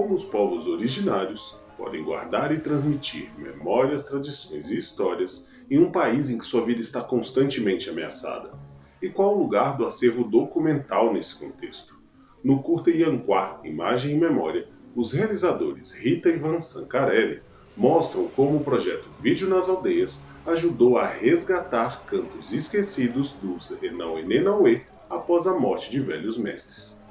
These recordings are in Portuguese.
como os povos originários podem guardar e transmitir memórias, tradições e histórias em um país em que sua vida está constantemente ameaçada. E qual o lugar do acervo documental nesse contexto? No curta Yanquá, Imagem e Memória, os realizadores Rita e Van Sancarelli mostram como o projeto Vídeo nas Aldeias ajudou a resgatar cantos esquecidos dos Enauê após a morte de velhos mestres.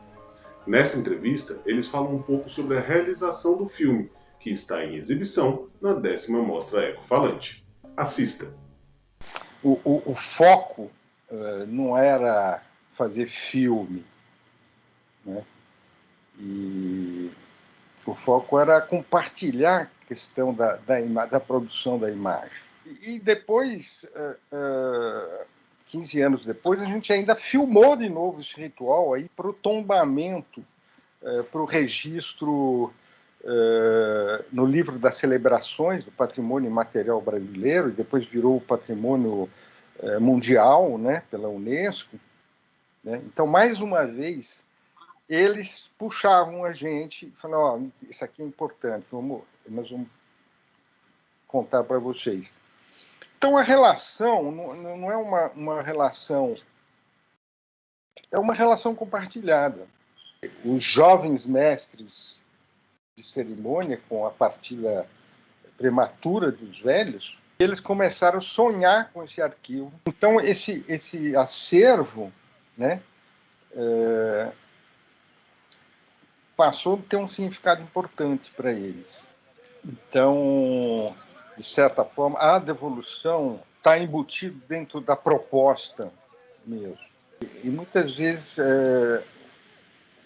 Nessa entrevista, eles falam um pouco sobre a realização do filme, que está em exibição na 10ª Mostra Ecofalante. Assista! O foco não era fazer filme, né? E o foco era compartilhar a questão da produção da imagem. E depois, 15 anos depois, a gente ainda filmou de novo esse ritual aí para o tombamento, para o registro no livro das celebrações do patrimônio imaterial brasileiro, e depois virou patrimônio mundial, né, pela Unesco, né? Então, mais uma vez, eles puxavam a gente e falavam, isso aqui é importante, nós vamos contar para vocês. Então, a relação não é uma relação, é uma relação compartilhada. Os jovens mestres de cerimônia, com a partida prematura dos velhos, eles começaram a sonhar com esse arquivo. Então, esse acervo, né, passou a ter um significado importante para eles. Então, de certa forma, a devolução está embutida dentro da proposta mesmo. E muitas vezes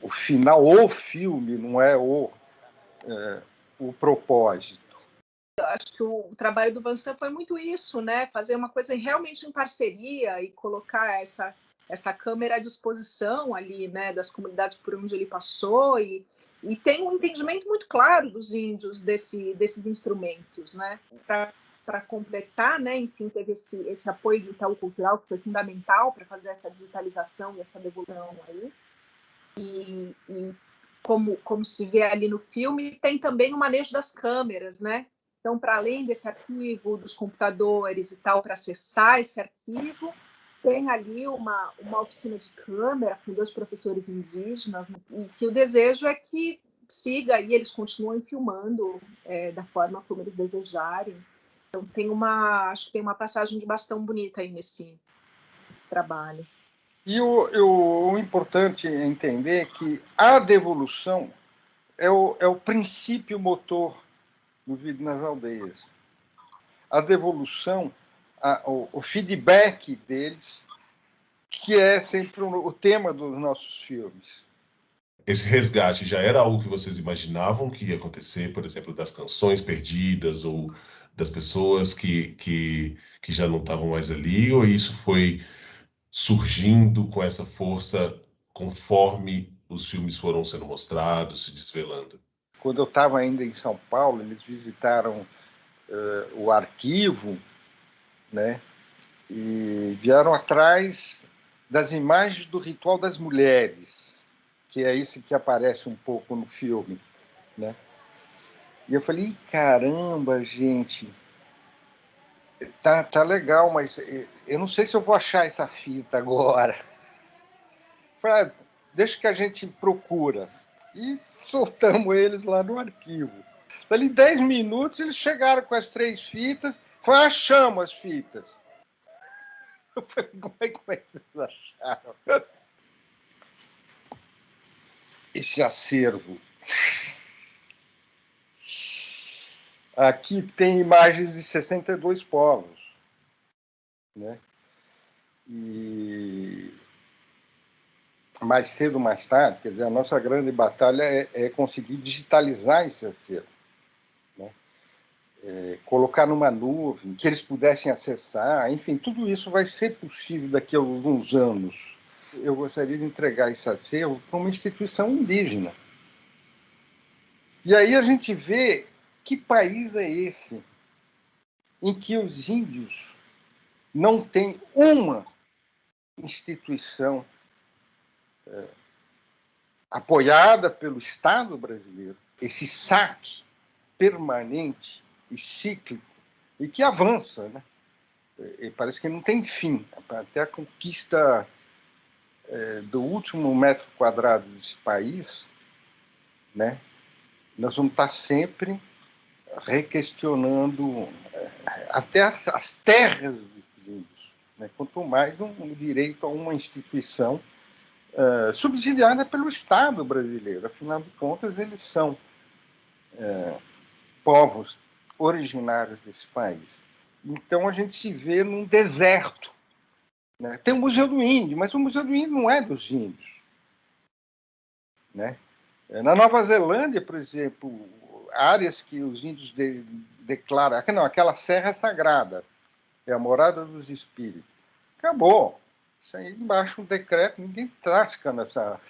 o final, o filme, não é o propósito. Eu acho que o trabalho do Vansan foi muito isso, né? Fazer uma coisa realmente em parceria e colocar essa câmera à disposição ali, né, das comunidades por onde ele passou, e tem um entendimento muito claro dos índios desses instrumentos, né? Para completar, né, enfim, teve esse apoio do Itaú Cultural, que foi fundamental para fazer essa digitalização e essa devolução aí. E como se vê ali no filme, tem também o manejo das câmeras, né? Então, para além desse arquivo, dos computadores e tal, para acessar esse arquivo, tem ali uma oficina de câmera com 2 professores indígenas, né? E que o desejo é que siga e eles continuem filmando da forma como eles desejarem. Então, acho que tem uma passagem de bastão bonita aí nesse trabalho. E o importante é entender que a devolução é o princípio motor do Vídeo nas Aldeias. A devolução, o feedback deles, que é sempre o tema dos nossos filmes. Esse resgate já era algo que vocês imaginavam que ia acontecer, por exemplo, das canções perdidas ou das pessoas que já não estavam mais ali, ou isso foi surgindo com essa força conforme os filmes foram sendo mostrados, se desvelando? Quando eu estava ainda em São Paulo, eles visitaram o arquivo, né, e vieram atrás das imagens do ritual das mulheres, que é esse que aparece um pouco no filme, né? E eu falei, caramba, gente, tá legal, mas eu não sei se eu vou achar essa fita agora. Falei, deixa que a gente procura. E soltamos eles lá no arquivo. Dali 10 minutos, eles chegaram com as 3 fitas. Achamos as fitas. Eu falei, como é que vocês acharam? Esse acervo. Aqui tem imagens de 62 povos, né? E mais cedo ou mais tarde, quer dizer, a nossa grande batalha é conseguir digitalizar esse acervo, né? Colocar numa nuvem, que eles pudessem acessar, enfim, tudo isso vai ser possível daqui a alguns anos. Eu gostaria de entregar esse acervo para uma instituição indígena. E aí a gente vê que país é esse em que os índios não têm uma instituição apoiada pelo Estado brasileiro esse saque permanente e cíclico e que avança, né? E parece que não tem fim. Até a conquista do último metro quadrado desse país, né? Nós vamos estar sempre requestionando até as terras dos índios, né? Quanto mais um direito a uma instituição subsidiada pelo Estado brasileiro. Afinal de contas, eles são povos originários desse país. Então, a gente se vê num deserto, né? Tem o Museu do Índio, mas o Museu do Índio não é dos índios, né? Na Nova Zelândia, por exemplo, áreas que os índios declaram... Não, aquela serra é sagrada, é a morada dos espíritos. Acabou. Isso aí, embaixo do decreto, ninguém tasca nessa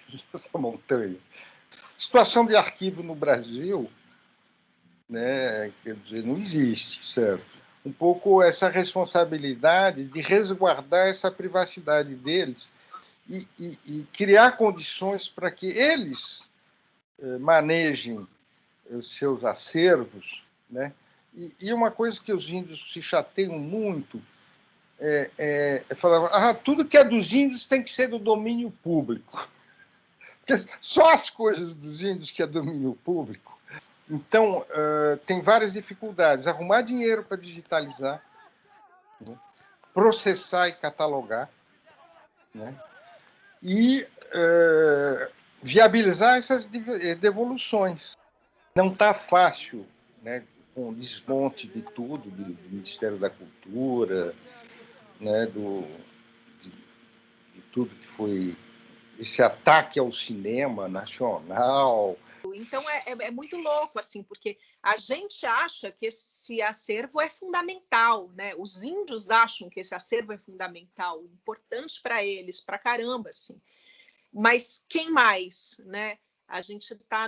montanha. Situação de arquivo no Brasil, né, quer dizer, não existe, certo? Um pouco essa responsabilidade de resguardar essa privacidade deles e criar condições para que eles manejem os seus acervos, né? E uma coisa que os índios se chateiam muito é falar, tudo que é dos índios tem que ser do domínio público. Porque só as coisas dos índios que é domínio público. Então, tem várias dificuldades. Arrumar dinheiro para digitalizar, né? Processar e catalogar, né? E viabilizar essas devoluções. Não está fácil, né? Com o desmonte de tudo, do Ministério da Cultura, né? De tudo que foi esse ataque ao cinema nacional. Então é muito louco, assim, porque a gente acha que esse acervo é fundamental, né? Os índios acham que esse acervo é fundamental, importante para eles, para caramba, assim. Mas quem mais, né? A gente está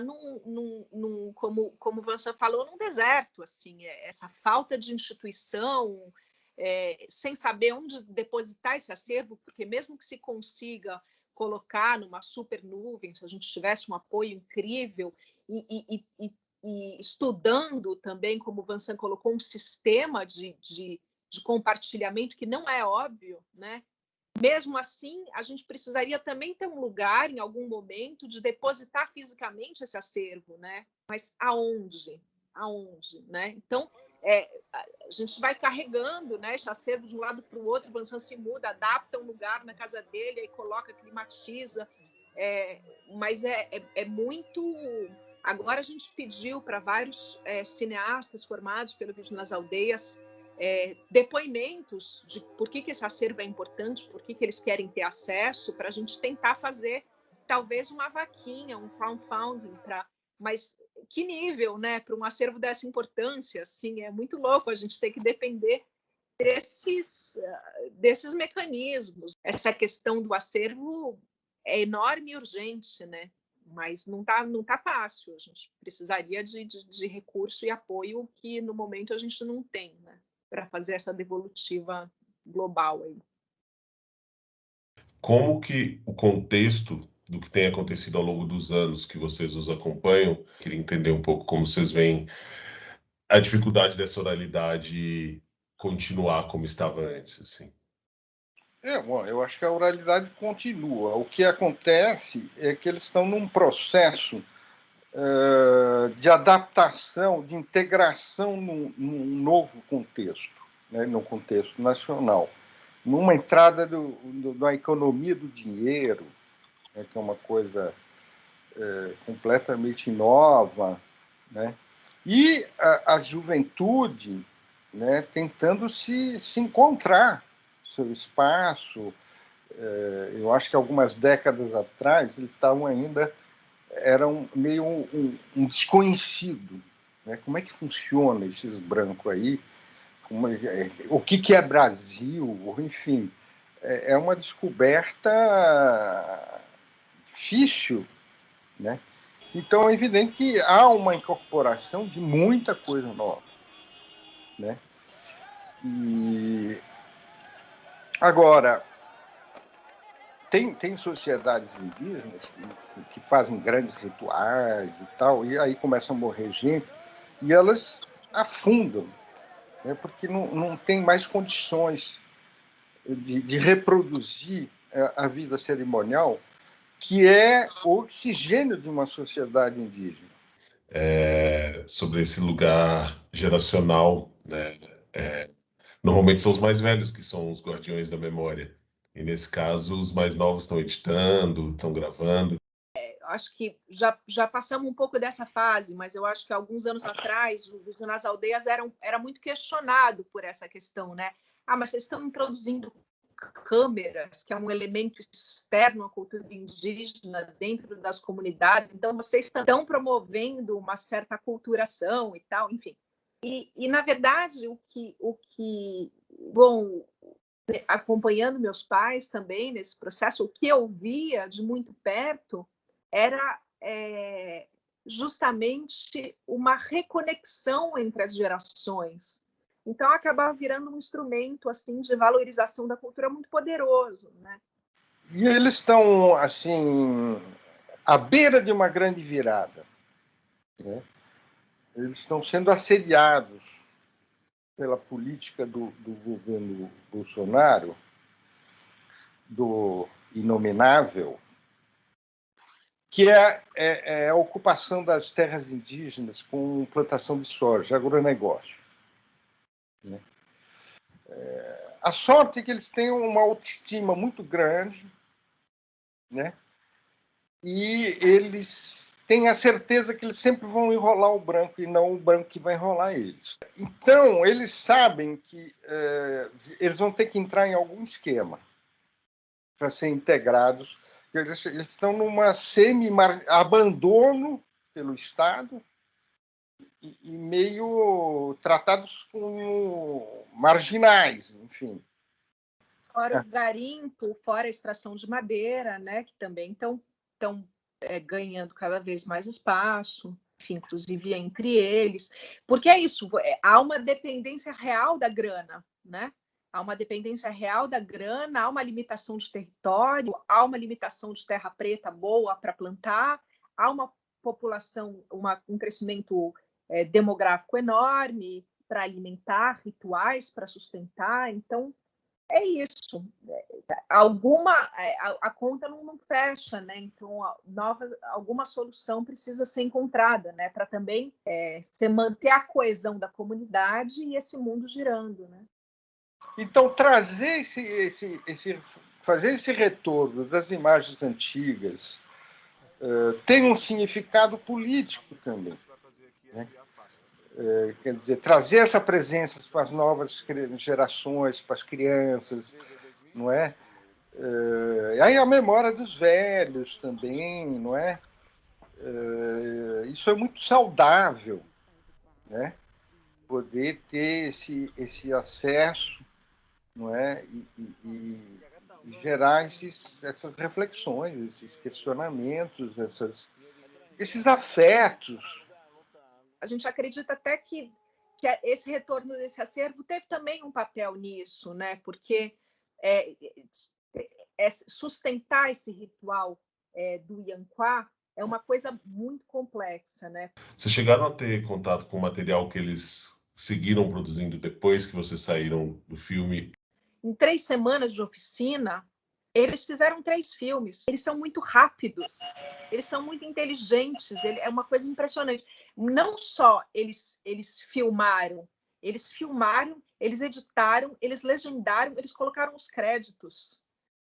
como o Vincent falou, num deserto, assim, essa falta de instituição, sem saber onde depositar esse acervo, porque mesmo que se consiga colocar numa super nuvem, se a gente tivesse um apoio incrível e estudando também, como o Vincent colocou, um sistema de compartilhamento que não é óbvio, né? Mesmo assim, a gente precisaria também ter um lugar, em algum momento, de depositar fisicamente esse acervo, né? Mas aonde? Aonde, né? Então, a gente vai carregando, né, esse acervo de um lado para o outro, o Vincent se muda, adapta um lugar na casa dele, aí coloca, climatiza, mas é muito... Agora a gente pediu para vários cineastas formados pelo Vídeo nas Aldeias depoimentos de por que esse acervo é importante, por que eles querem ter acesso, para a gente tentar fazer talvez uma vaquinha, um crowdfunding, mas que nível, né, para um acervo dessa importância, assim, é muito louco a gente ter que depender desses mecanismos. Essa questão do acervo é enorme e urgente, né? Mas não tá fácil. A gente precisaria de recurso e apoio que no momento a gente não tem, né? Para fazer essa devolutiva global aí. Como que o contexto do que tem acontecido ao longo dos anos que vocês os acompanham, queria entender um pouco como vocês veem a dificuldade dessa oralidade continuar como estava antes, assim. Bom, eu acho que a oralidade continua. O que acontece é que eles estão num processo de adaptação, de integração num novo contexto, né, no contexto nacional, numa entrada da economia do dinheiro, né, que é uma coisa completamente nova, né, e a juventude, né, tentando se encontrar seu espaço. Eu acho que algumas décadas atrás eles estavam ainda eram meio um desconhecido, né? Como é que funciona esses brancos aí? O que é Brasil? Enfim, é uma descoberta difícil, né? Então é evidente que há uma incorporação de muita coisa nova, né? E agora, tem sociedades indígenas que fazem grandes rituais e tal, e aí começa a morrer gente, e elas afundam, né, porque não tem mais condições de reproduzir a vida cerimonial, que é o oxigênio de uma sociedade indígena. Sobre esse lugar geracional, né? Normalmente são os mais velhos que são os guardiões da memória. E nesse caso, os mais novos estão editando, estão gravando. Acho que já passamos um pouco dessa fase, mas eu acho que alguns anos atrás o Vídeo nas Aldeias era muito questionado por essa questão, né? Mas vocês estão introduzindo câmeras, que é um elemento externo à cultura indígena dentro das comunidades, então vocês estão promovendo uma certa aculturação e tal, enfim. E na verdade, bom, acompanhando meus pais também nesse processo, o que eu via de muito perto era justamente uma reconexão entre as gerações. Então, acabava virando um instrumento assim de valorização da cultura muito poderoso, né? E eles estão, assim, à beira de uma grande virada, né? Eles estão sendo assediados pela política do governo Bolsonaro, do inominável, que é a ocupação das terras indígenas com plantação de soja, agronegócio. Né? A sorte é que eles têm uma autoestima muito grande, né? E eles têm a certeza que eles sempre vão enrolar o branco e não o branco que vai enrolar eles. Então, eles sabem que eles vão ter que entrar em algum esquema para ser integrados. Eles estão numa semi-abandono pelo Estado e meio tratados como marginais, enfim. Fora o garimpo, fora a extração de madeira, né, que também estão ganhando cada vez mais espaço, enfim, inclusive entre eles, porque é isso, há uma dependência real da grana, né? Há uma dependência real da grana, há uma limitação de território, há uma limitação de terra preta boa para plantar, há uma população, um crescimento demográfico enorme para alimentar, rituais para sustentar, então é isso. A conta não fecha, né? Então alguma solução precisa ser encontrada, né? Para também se manter a coesão da comunidade e esse mundo girando, né? Então trazer fazer esse retorno das imagens antigas tem um significado político também, né? Quer dizer, trazer essa presença para as novas gerações, para as crianças, não é? Aí a memória dos velhos também, não é? Isso é muito saudável, né? Poder ter esse acesso, não é? E gerar essas reflexões, esses questionamentos, esses afetos. A gente acredita até que esse retorno desse acervo teve também um papel nisso, né? Porque sustentar esse ritual do Ianquá é uma coisa muito complexa, né? Vocês chegaram a ter contato com o material que eles seguiram produzindo depois que vocês saíram do filme? Em 3 semanas de oficina, eles fizeram 3 filmes. Eles são muito rápidos, eles são muito inteligentes, é uma coisa impressionante. Não só eles filmaram, eles editaram, eles legendaram, eles colocaram os créditos.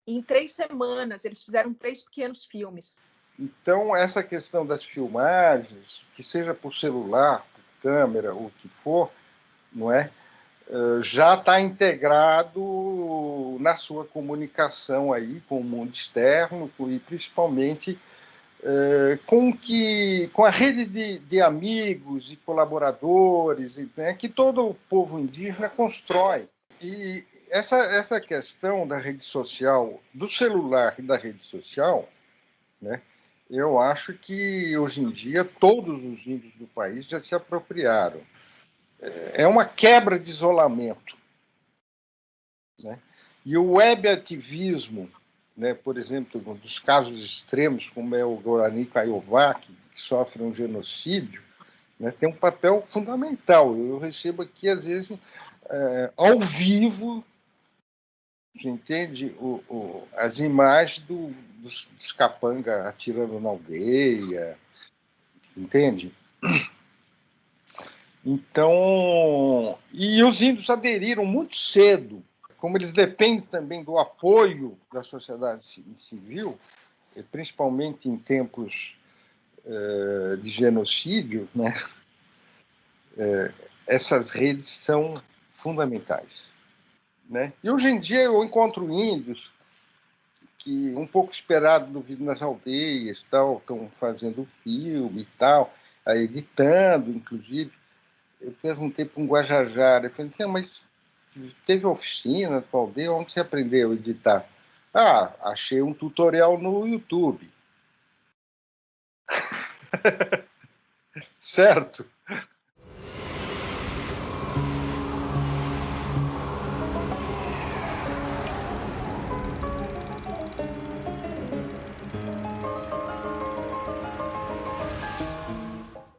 E em 3 semanas, eles fizeram 3 pequenos filmes. Então, essa questão das filmagens, que seja por celular, por câmera, ou o que for, não é? Já está integrado na sua comunicação aí com o mundo externo e principalmente com a rede de amigos e colaboradores, né, que todo o povo indígena constrói. E essa questão da rede social, do celular e da rede social, né, eu acho que hoje em dia todos os índios do país já se apropriaram. É uma quebra de isolamento, né? E o web ativismo né? Por exemplo, um dos casos extremos, como é o Guarani Kaiowá, que sofre um genocídio, né? Tem um papel fundamental. Eu recebo aqui, às vezes, ao vivo, você entende? As imagens dos capanga atirando na aldeia, entende? Então, e os índios aderiram muito cedo, como eles dependem também do apoio da sociedade civil, principalmente em tempos de genocídio, né? Essas redes são fundamentais, né? E hoje em dia eu encontro índios que, um pouco esperado do Vídeo nas Aldeias, tal, estão fazendo filme e tal, editando, inclusive. Eu perguntei para um Guajajara, eu falei, mas teve oficina na tua aldeia, onde você aprendeu a editar? Ah, achei um tutorial no YouTube. Certo?